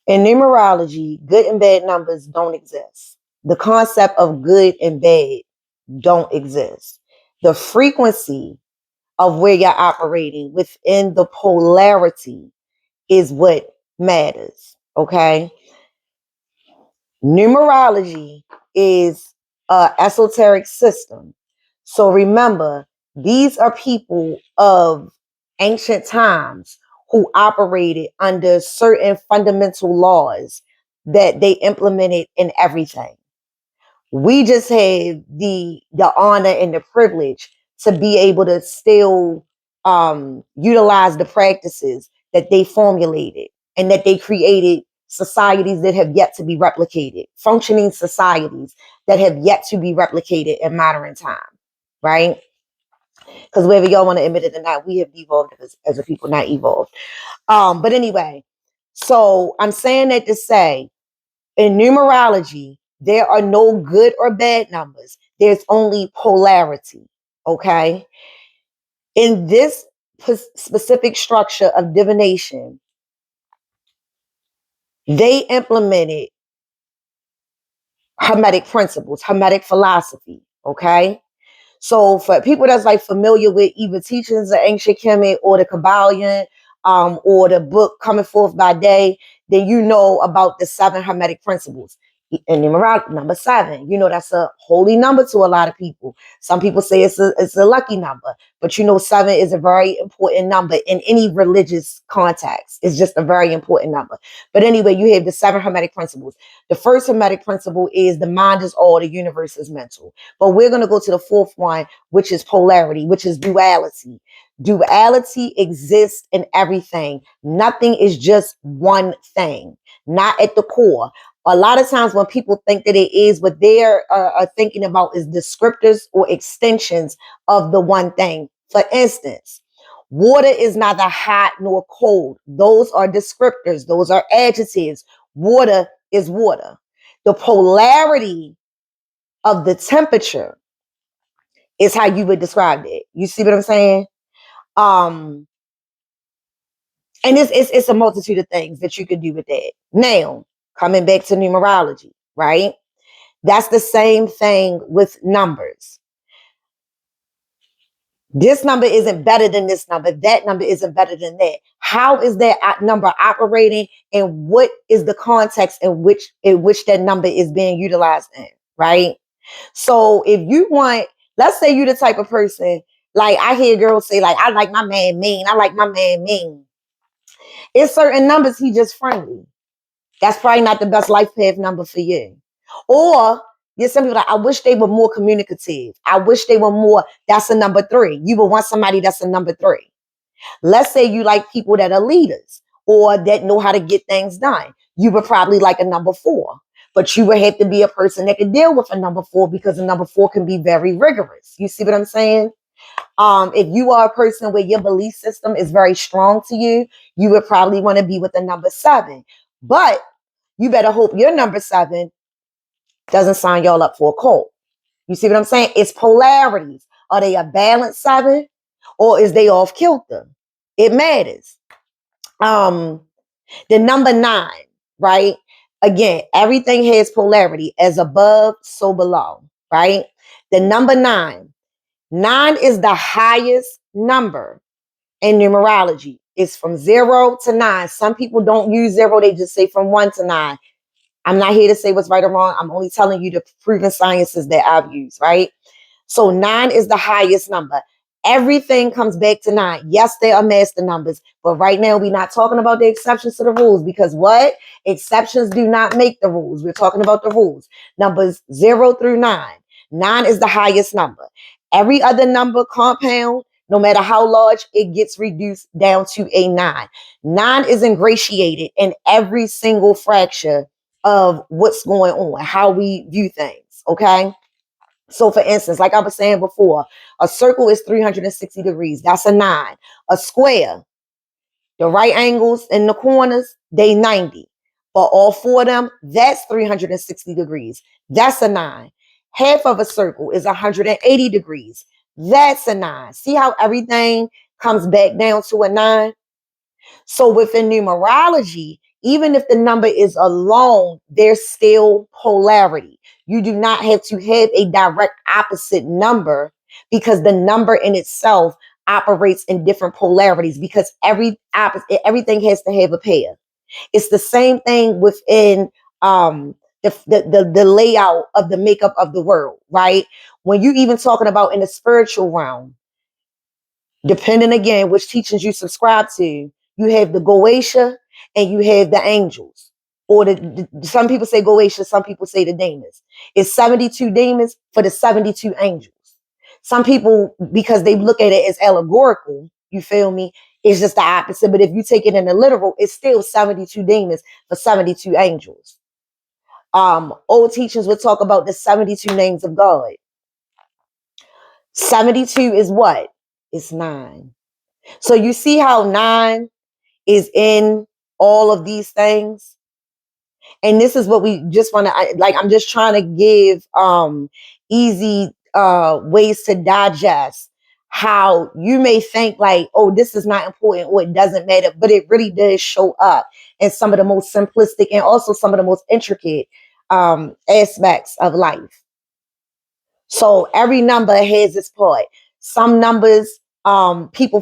In numerology, good and bad numbers don't exist. The concept of good and bad don't exist. The frequency of where you're operating within the polarity is what matters. Okay. Numerology is an esoteric system. So remember, these are people of ancient times who operated under certain fundamental laws that they implemented in everything. We just have the honor and the privilege to be able to still utilize the practices that they formulated and that they created, societies that have yet to be replicated, functioning societies that have yet to be replicated in modern time, right? Because whether y'all want to admit it or not, we have evolved as a people, not evolved. But anyway, so I'm saying that to say, in numerology, there are no good or bad numbers. There's only polarity. Okay. In this specific structure of divination, they implemented Hermetic principles, Hermetic philosophy. Okay. So for people that's like familiar with either teachings of ancient Kemet or the Kabbalion, or the book Coming Forth by Day, then you know about the 7 Hermetic principles. And numerology, number 7, you know, that's a holy number to a lot of people. Some people say it's a lucky number, but you know, 7 is a very important number in any religious context. It's just a very important number. But anyway, you have the 7 Hermetic principles. The first Hermetic principle is the mind is all, the universe is mental. But we're going to go to the fourth one, which is polarity, which is duality. Duality exists in everything. Nothing is just one thing, not at the core. A lot of times when people think that it is, what they're are thinking about is descriptors or extensions of the one thing. For instance, water is neither hot nor cold. Those are descriptors. Those are adjectives. Water is water. The polarity of the temperature is how you would describe it. You see what I'm saying? Um, and it's a multitude of things that you could do with that. Now, coming back to numerology, right? That's the same thing with numbers. This number isn't better than this number. That number isn't better than that. How is that number operating, and what is the context in which that number is being utilized in, right? So if you want, let's say you the type of person, like I hear girls say, like, I like my man mean. I like my man mean. It's certain numbers he just friendly. That's probably not the best life path number for you. Or there's some people like, I wish they were more communicative. I wish they were more, that's a number 3. You would want somebody that's a number 3. Let's say you like people that are leaders or that know how to get things done. You would probably like a number 4. But you would have to be a person that can deal with a number 4, because a number 4 can be very rigorous. You see what I'm saying? If you are a person where your belief system is very strong to you, you would probably want to be with a number 7. But you better hope your number 7 doesn't sign y'all up for a cult. You see what I'm saying? It's polarities. Are they a balanced 7, or is they off kilter? It matters. The number 9, right? Again, everything has polarity. As above, so below, right? The number 9. 9 is the highest number in numerology. It's from 0 to 9. Some people don't use 0. They just say from 1 to 9. I'm not here to say what's right or wrong. I'm only telling you the proven sciences that I've used, right? So 9 is the highest number. Everything comes back to 9. Yes, they are master numbers, but right now we're not talking about the exceptions to the rules, because what? Exceptions do not make the rules. We're talking about the rules. Numbers 0 through 9. 9 is the highest number. Every other number compound, no matter how large, it gets reduced down to a 9. 9 is ingratiated in every single fracture of what's going on, how we view things, okay? So for instance, like I was saying before, a circle is 360 degrees. That's a 9. A square, the right angles in the corners, they 90. For all 4 of them, that's 360 degrees. That's a 9. Half of a circle is 180 degrees. That's a 9. See how everything comes back down to a 9? So within numerology, even if the number is alone, there's still polarity. You do not have to have a direct opposite number, because the number in itself operates in different polarities, because everything has to have a pair. It's the same thing within the layout of the makeup of the world, right? When you even talking about in the spiritual realm, depending again which teachings you subscribe to, you have the Goetia and you have the angels. Or some people say Goetia, some people say the demons. It's 72 demons for the 72 angels. Some people, because they look at it as allegorical, you feel me? It's just the opposite. But if you take it in the literal, it's still 72 demons for 72 angels. Old teachers would talk about the 72 names of God. 72 is what? It's 9. So you see how 9 is in all of these things? And this is what we just want to, like, I'm just trying to give easy ways to digest how you may think like, oh, this is not important or it doesn't matter, but it really does show up in some of the most simplistic and also some of the most intricate aspects of life. So every number has its part. Some numbers people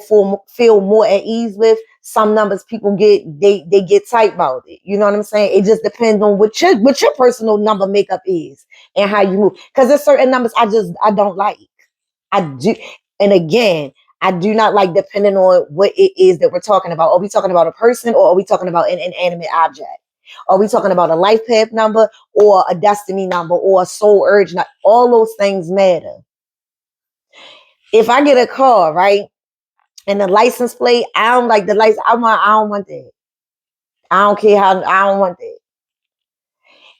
feel more at ease with. Some numbers people they get tight about it. You know what I'm saying? It just depends on what your personal number makeup is and how you move. Because there's certain numbers I don't like. I do, and again, I do not like, depending on what it is that we're talking about. Are we talking about a person, or are we talking about an inanimate object? Are we talking about a life path number or a destiny number or a soul urge? All those things matter. If I get a car, right, and the license plate, I don't like the license. I don't want that. I don't care how. I don't want that.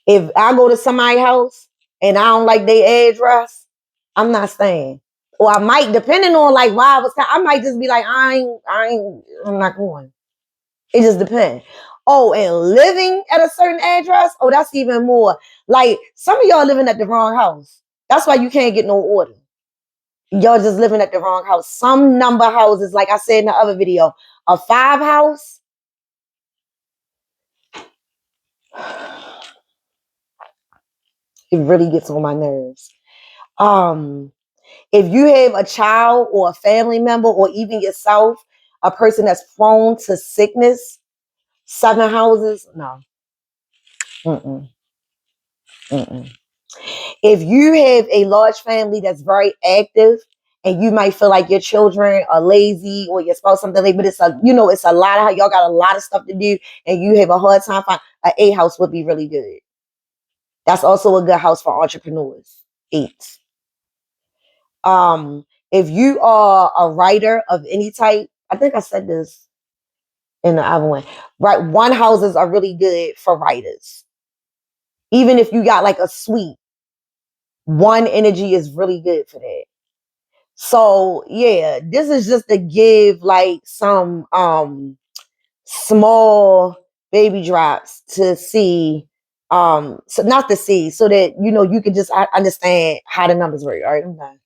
If I go to somebody's house and I don't like their address, I'm not staying. Or I might, depending on like why I might just be like, I'm not going. It just depends. Oh, and living at a certain address, oh, that's even more. Like, some of y'all living at the wrong house. That's why you can't get no order. Y'all just living at the wrong house. Some number houses, like I said in the other video, a 5 house, it really gets on my nerves. If you have a child or a family member or even yourself, a person that's prone to sickness, 7 houses, no. Mm-mm. Mm-mm. If you have a large family that's very active, and you might feel like your children are lazy or your spouse something like, but it's it's a lot of, y'all got a lot of stuff to do, and you have a hard time finding an 8 house would be really good. That's also a good house for entrepreneurs. 8. If you are a writer of any type, I think I said this in the other one, right? 1 houses are really good for writers. Even if you got like a suite, 1 energy is really good for that. So yeah, this is just to give like some small baby drops to see, so not to see, so that you can just understand how the numbers work. All right, I'm done.